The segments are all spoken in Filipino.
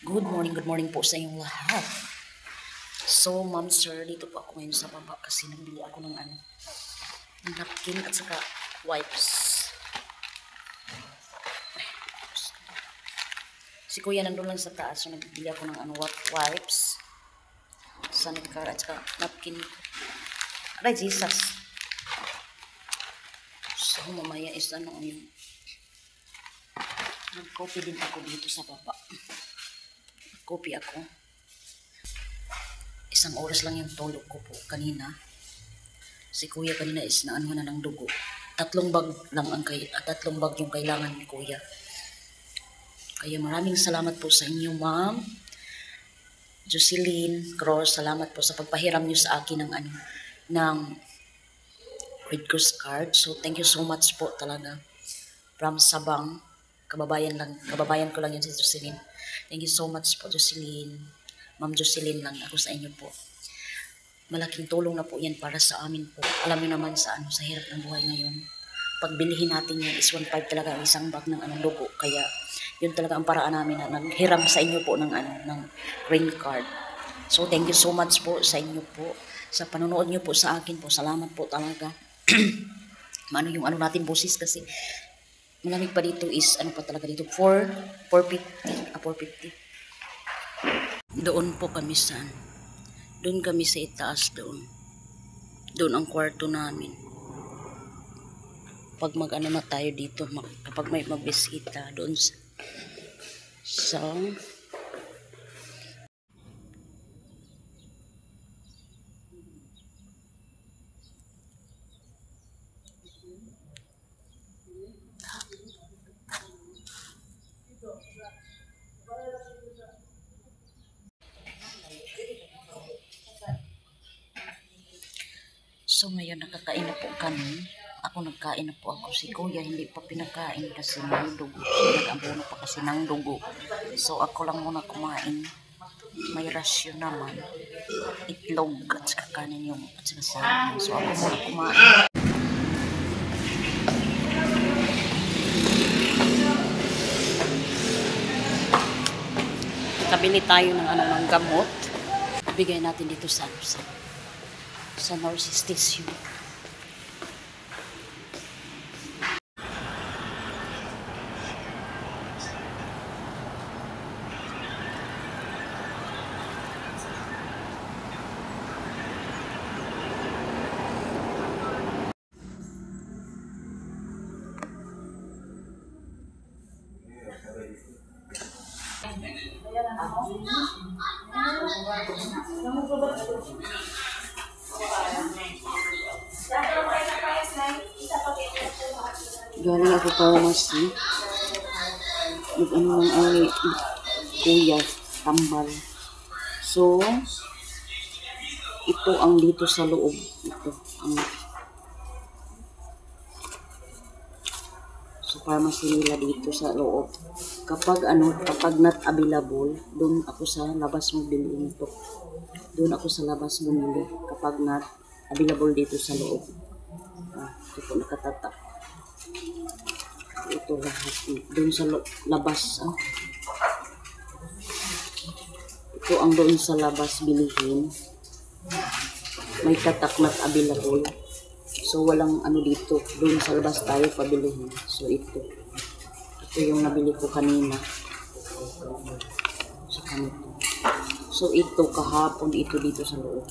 Good morning po sa inyong lahat. So, ma'am sir, dito po ako ngayon sa baba kasi nagbili ako ng napkin at saka wipes. Si kuya nandun lang sa taas, so nagbili ako ng wipes, sanitizer at saka napkin. Aray, Jesus. So, mamaya is yung nag-coffee din ako dito sa baba. Kopi ako. Isang oras lang yung tulog ko po kanina. Si kuya kanina is naano na ng dugo. 3 bag lang tatlong bag yung kailangan ni kuya. Kaya maraming salamat po sa inyo, ma'am Jocelyn Cross. Salamat po sa pagpahiram niyo sa akin ng Red Cross card. So thank you so much po talaga. From Sabang, kababayan ko lang yun si Jocelyn. Thank you so much po, Jocelyn. Ma'am Jocelyn lang ako sa inyo po. Malaking tulong na po yan para sa amin po. Alam niyo naman sa hirap ng buhay ngayon. Pagbilihin natin yan is 1.5 talaga ang isang bag ng dugo. Kaya yun talaga ang paraan namin na naghiram sa inyo po ng green card. So thank you so much po sa inyo po. Sa panonood niyo po sa akin po. Salamat po talaga. Maano yung natin boses kasi malamig pa dito is pa talaga dito 450. Doon po kami doon kami sa itaas doon ang kwarto namin. Pag na tayo dito kapag may magbisita doon sa So ngayon nakakain na po kami. Ako nagkain na po ako. Si kuya hindi pa pinakain kasi ng dugo. Nag-abono pa kasi ng dugo. So ako lang muna kumain. May rasyon naman. Itlog at saka kanin at saka saging. So ako muna kumain. Kabili tayo ng gamot. Bigay natin dito sa nurse station. Galing ako pharmacy. Nag ay kuya tambal. So ito ang dito sa loob. Ito ang so pharmacy nila dito sa loob. Kapag not available, doon ako sa labas mo bili ito. Doon ako sa labas mo bili kapag not available dito sa loob. Ito po nakatatak. Ito lahat doon sa labas. Ito ang doon sa labas bilihin. May tatak not available. So walang dito. Doon sa labas tayo pabilihin. So ito yung nabili ko kanina. So ito kahapon ito dito sa loob.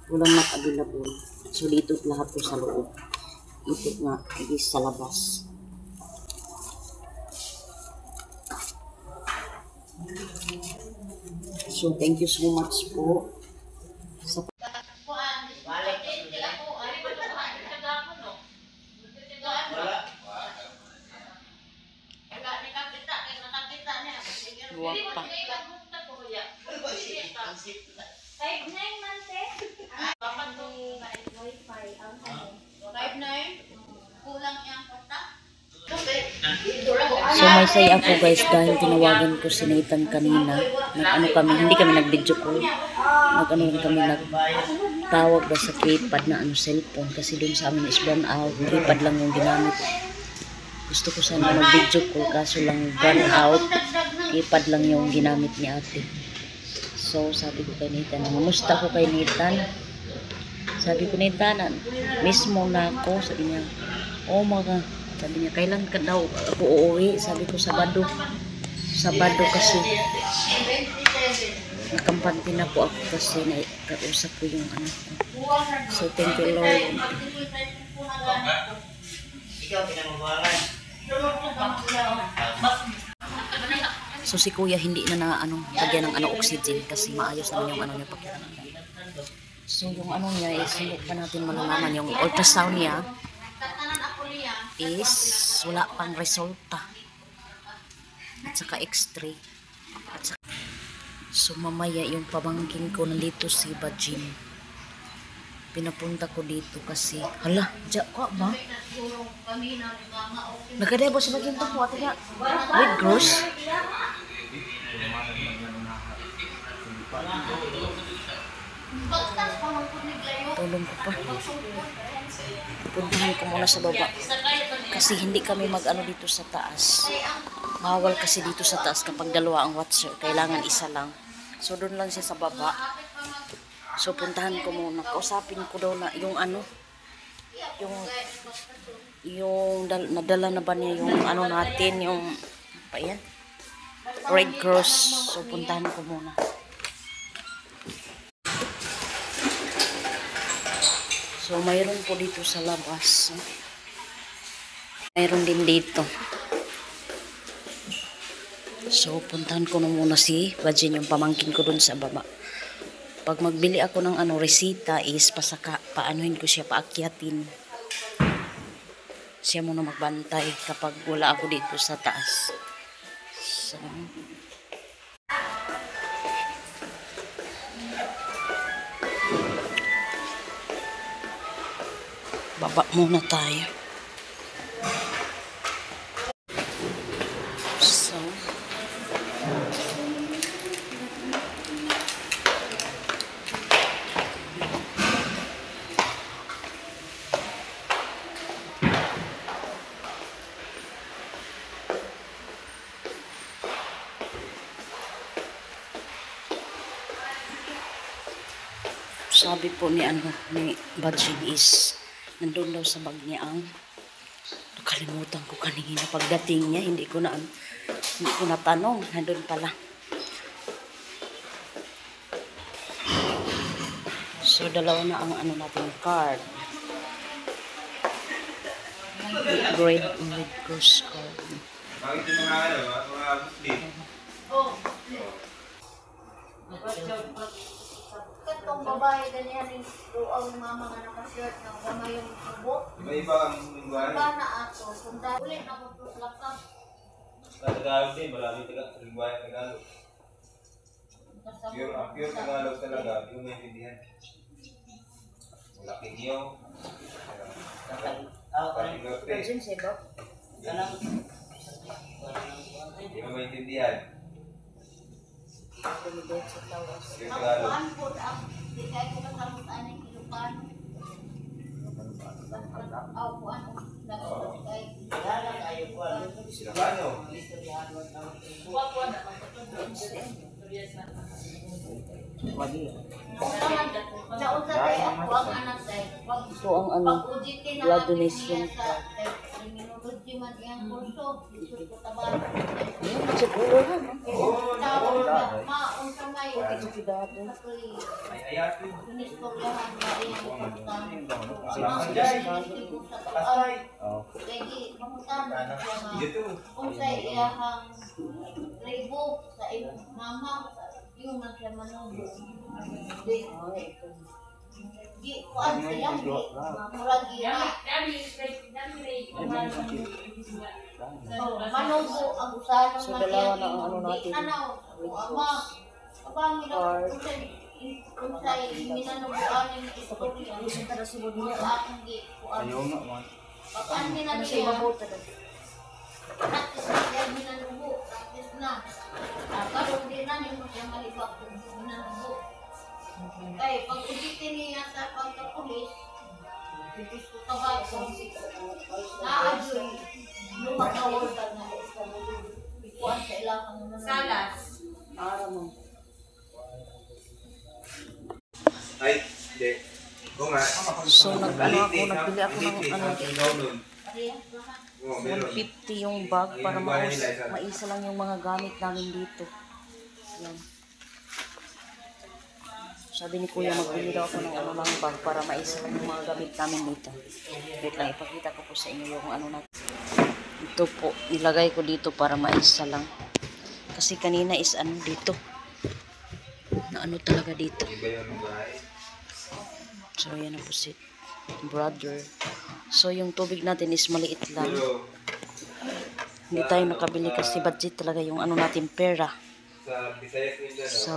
Walang not available. So dito lahat po sa loob. Ito nga is sa labas. So thank you so much po sa luwag pa. 5-9 months Dapat kung wifi ang 5-9? Kulang yung kota? So may say ako guys dahil tinawagan ko si Nathan kanina. Nag-ano kami, hindi kami nag-video call. Nag-ano rin kami, nagtawag ba sa keypad na cellphone kasi doon sa amin is brown out. Keypad lang yung ginamit. Gusto ko sana mag-video call kaso lang brown out. Keypad lang yung ginamit ni ate. So sabi ko kay Nathan, namusta ko kay Nathan. Sabi ko Nathan, miss mo na ako. Sabi niya, oh mga. Sabi niya, kailan ka daw ako uuwi? Sabi ko, Sabado. Sabado kasi. Nakampante na po ako kasi nakausap ko yung anak ko. So, thank you Lord. So, si kuya hindi na lagyan ng oxygen kasi maayos naman yung niya pakiramdam. So, yung niya is hindi pa natin malalaman. Yung ultrasound niya is wala pang resulta at saka x-ray at saka, so mamaya yung pamangkin ko nandito si Bajin, pinapunta ko dito kasi hala, dyan ko ba nakadebo si Bajin to po ate nga with gross tulong ko pa. Puntahan ko muna sa baba. Kasi hindi kami mag-ano dito sa taas. Bawal kasi dito sa taas kapag dalawa ang watcher. Kailangan isa lang. So doon lang siya sa baba. So puntahan ko muna. Kausapin ko daw na yung nadala na ba niya yung natin, yung pa yan? Red Cross. So puntahan ko muna. So, mayroon po dito sa labas. Mayroon din dito. So, puntahan ko na muna si Bajin, yung pamangkin ko dun sa baba. Pag magbili ako ng resita is paanuhin ko siya, paakyatin. Siya muna magbantay kapag wala ako dito sa taas. So, baba muna tayo. So, sabi po ni Bajin is nandun daw sa bag niya nakalimutan ko kanina pagdating niya, hindi ko na tanong, nandun pala. So dalawa na ang natin card, grade with Cross card. Bakit yung mga Muslim? Katong babae ganyan yung luaw ng mama nga naka-shirt ng gamay yung tubo. Iba-iba ang lingwahe. Iba na ato. Kung ulit na ko sa laptop. Sa Tagalog din, maraming lingwahe ng Tagalog. Pure Tagalog talaga, hindi mo maintindihan. Malaking iyo. Paring norte. Hindi mo maintindihan. Pure Tagalog. Ang po ang di kaya ko kasamutan ng Ilocano. Aw po ano. Silabano. Naunsa tayo ako ang anak tayo. Ito ang blood donation card. Minulogy man iyang kurso. Isip ko tabal. Ayun, siguro ha. Tawag na maunsa ngayon. May ayat yun. Inistoryahan ba iyang kursan. Pakasay. Lagi, mamutan siya nga. Dito. Unsay iyahang rebo sa iyong mama. Yung man siya manubo. Kuan siya, murag gina. Manubo ang usahan ng So, dalawa na ang natin. Ama, abang unsay minanubuan ng istorya. Sa akong gi. Ayaw nga man. Papan nila niya. Practice na siya minanubo. Practice na. Karoon din na yung siya malibak kung minanubo. Kaya pag ulitin niya sa pagkapulis, pipis ko tabag kung naadyo, lumakawal ka na. Ikuan sa ilang salas. Para mo. Ay, hindi. Oo nga. So nagbili ako ng Oo, meron. 150 yung bag para maisa lang yung mga gamit namin dito. Yan. Sabi ni Kuya, magbili daw ako ng lang bag para maisa lang yung mga gamit namin dito. Wait lang, ipakita ko po sa inyo yung natin. Ito po, nilagay ko dito para maisa lang. Kasi kanina is dito. Na talaga dito. Iba yung bahay. So, yan na po si brother. So, yung tubig natin is maliit lang. Pero, Hindi tayo nakabili kasi budget talaga yung natin pera. sa Visayas nila, no? So,